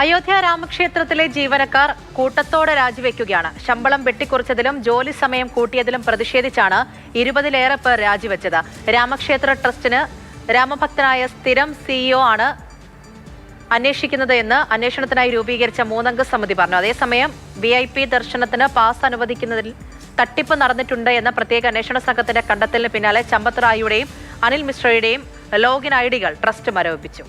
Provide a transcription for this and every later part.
അയോധ്യ രാമക്ഷേത്രത്തിലെ ജീവനക്കാർ കൂട്ടത്തോടെ രാജിവെക്കുകയാണ്. ശമ്പളം വെട്ടിക്കുറച്ചതിലും ജോലി സമയം കൂട്ടിയതിലും പ്രതിഷേധിച്ചാണ് 20-ലേറെ പേർ രാജിവെച്ചത്. രാമക്ഷേത്ര ട്രസ്റ്റിന് രാമഭക്തനായ സ്ഥിരം സിഇഒ ആണ് അന്വേഷിക്കുന്നത് എന്ന് അന്വേഷണത്തിനായി രൂപീകരിച്ച 3-അംഗ സമിതി പറഞ്ഞു. അതേസമയം VIP ദർശനത്തിന് പാസ് അനുവദിക്കുന്നതിൽ തട്ടിപ്പ് നടന്നിട്ടുണ്ട് എന്ന പ്രത്യേക അന്വേഷണ സംഘത്തിന്റെ കണ്ടെത്തലിന് പിന്നാലെ ചമ്പത് റായിയുടെയും അനിൽ മിശ്രയുടെയും ലോഗിൻ ഐഡികൾ ട്രസ്റ്റ് മരവിപ്പിച്ചു.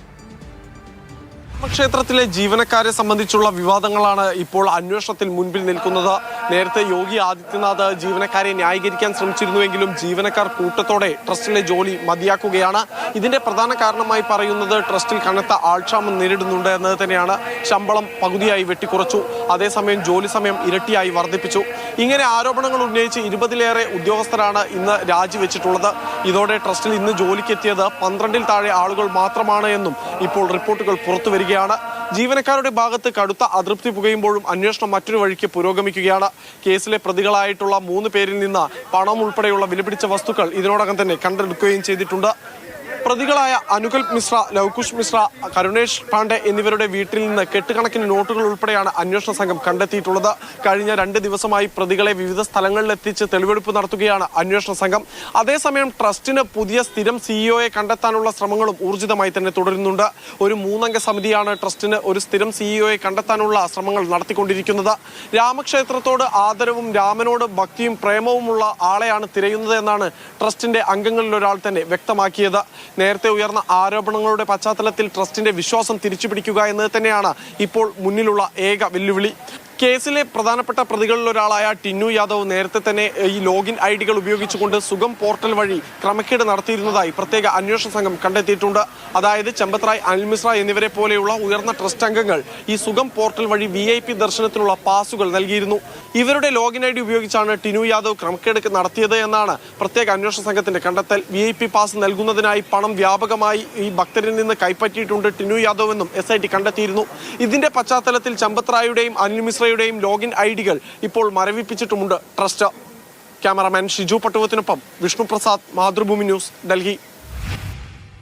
ക്ഷേത്രത്തിലെ ജീവനക്കാരെ സംബന്ധിച്ചുള്ള വിവാദങ്ങളാണ് ഇപ്പോൾ അന്വേഷണത്തിൽ മുൻപിൽ നിൽക്കുന്നത്. നേരത്തെ യോഗി ആദിത്യനാഥ് ജീവനക്കാരെ ന്യായീകരിക്കാൻ ശ്രമിച്ചിരുന്നുവെങ്കിലും ജീവനക്കാർ കൂട്ടത്തോടെ ട്രസ്റ്റിലെ ജോലി മതിയാക്കുകയാണ്. ഇതിന്റെ പ്രധാന കാരണമായി പറയുന്നത് ട്രസ്റ്റിൽ കനത്ത ആൾക്ഷാമം നേരിടുന്നുണ്ട് എന്നത് തന്നെയാണ്. ശമ്പളം പകുതിയായി വെട്ടിക്കുറച്ചു, അതേസമയം ജോലി സമയം ഇരട്ടിയായി വർദ്ധിപ്പിച്ചു. ഇങ്ങനെ ആരോപണങ്ങൾ ഉന്നയിച്ച് 20-ലേറെ ഉദ്യോഗസ്ഥരാണ് ഇന്ന് രാജിവെച്ചിട്ടുള്ളത്. ഇതോടെ ട്രസ്റ്റിൽ ഇന്ന് ജോലിക്കെത്തിയത് 12-ൽ താഴെ ആളുകൾ മാത്രമാണ് എന്നും ഇപ്പോൾ റിപ്പോർട്ടുകൾ പുറത്തുവരികയാണ്. ജീവനക്കാരുടെ ഭാഗത്ത് കടുത്ത അതൃപ്തി പുകയുമ്പോഴും അന്വേഷണം മറ്റൊരു വഴിക്ക് പുരോഗമിക്കുകയാണ്. കേസിലെ പ്രതികളായിട്ടുള്ള 3 പേരിൽ നിന്ന് പണം ഉൾപ്പെടെയുള്ള വിലപിടിച്ച വസ്തുക്കൾ ഇതിനോടകം തന്നെ കണ്ടെടുക്കുകയും ചെയ്തിട്ടുണ്ട്. പ്രതികളായ അനുകൽപ് മിശ്ര, ലവ്കുഷ് മിശ്ര, കരുണേഷ് പാണ്ഡെ എന്നിവരുടെ വീട്ടിൽ നിന്ന് കെട്ടുകണക്കിന് നോട്ടുകൾ ഉൾപ്പെടെയാണ് അന്വേഷണ സംഘം കണ്ടെത്തിയിട്ടുള്ളത്. കഴിഞ്ഞ 2 ദിവസമായി പ്രതികളെ വിവിധ സ്ഥലങ്ങളിലെത്തിച്ച് തെളിവെടുപ്പ് നടത്തുകയാണ് അന്വേഷണ സംഘം. അതേസമയം ട്രസ്റ്റിന് പുതിയ സ്ഥിരം സിഇഒയെ കണ്ടെത്താനുള്ള ശ്രമങ്ങളും ഊർജിതമായി തന്നെ തുടരുന്നുണ്ട്. ഒരു 3-അംഗ സമിതിയാണ് ട്രസ്റ്റിന് ഒരു സ്ഥിരം സിഇഒയെ കണ്ടെത്താനുള്ള ശ്രമങ്ങൾ നടത്തിക്കൊണ്ടിരിക്കുന്നത്. രാമക്ഷേത്രത്തോട് ആദരവും രാമനോട് ഭക്തിയും പ്രേമവുമുള്ള ആളെയാണ് തിരയുന്നത് എന്നാണ് ട്രസ്റ്റിന്റെ അംഗങ്ങളിൽ ഒരാൾ തന്നെ വ്യക്തമാക്കിയത്. നേരത്തെ ഉയർന്ന ആരോപണങ്ങളുടെ പശ്ചാത്തലത്തിൽ ട്രസ്റ്റിന്റെ വിശ്വാസം തിരിച്ചുപിടിക്കുക എന്നത് തന്നെയാണ് ഇപ്പോൾ മുന്നിലുള്ള ഏക വെല്ലുവിളി. കേസിലെ പ്രധാനപ്പെട്ട പ്രതികളിൽ ഒരാളായ ടിന്നു യാദവ് നേരത്തെ തന്നെ ഈ ലോഗിൻ ഐഡികൾ ഉപയോഗിച്ചുകൊണ്ട് സുഗം പോർട്ടൽ വഴി ക്രമക്കേട് നടത്തിയിരുന്നതായി പ്രത്യേക അന്വേഷണ സംഘം കണ്ടെത്തിയിട്ടുണ്ട്. അതായത് ചമ്പത് റായ്, അനിൽ മിശ്ര എന്നിവരെ പോലെയുള്ള ഉയർന്ന ട്രസ്റ്റ് അംഗങ്ങൾ ഈ സുഗം പോർട്ടൽ വഴി VIP ദർശനത്തിനുള്ള പാസുകൾ നൽകിയിരുന്നു. ഇവരുടെ ലോഗിൻ ഐഡി ഉപയോഗിച്ചാണ് ടിന്നു യാദവ് ക്രമക്കേട് നടത്തിയത് എന്നാണ് പ്രത്യേക അന്വേഷണ സംഘത്തിന്റെ കണ്ടെത്തൽ. VIP പാസ് നൽകുന്നതിനായി പണം വ്യാപകമായി ഈ ഭക്തരിൽ നിന്ന് കൈപ്പറ്റിയിട്ടുണ്ട് ടിന്നു യാദവ് എന്നും SIT കണ്ടെത്തിയിരുന്നു. ഇതിന്റെ പശ്ചാത്തലത്തിൽ ചമ്പത് റായിയുടെയും അനിൽ മിശ്രയുടെയും ലോഗിൻ ഐഡികൾ ഇപ്പോൾ മരവിപ്പിച്ചിട്ടുമുണ്ട് ട്രസ്റ്റ്. ക്യാമറാമാൻ ഷിജു പട്ടുവത്തിനൊപ്പം വിഷ്ണു പ്രസാദ്, മാതൃഭൂമി ന്യൂസ്, ഡൽഹി.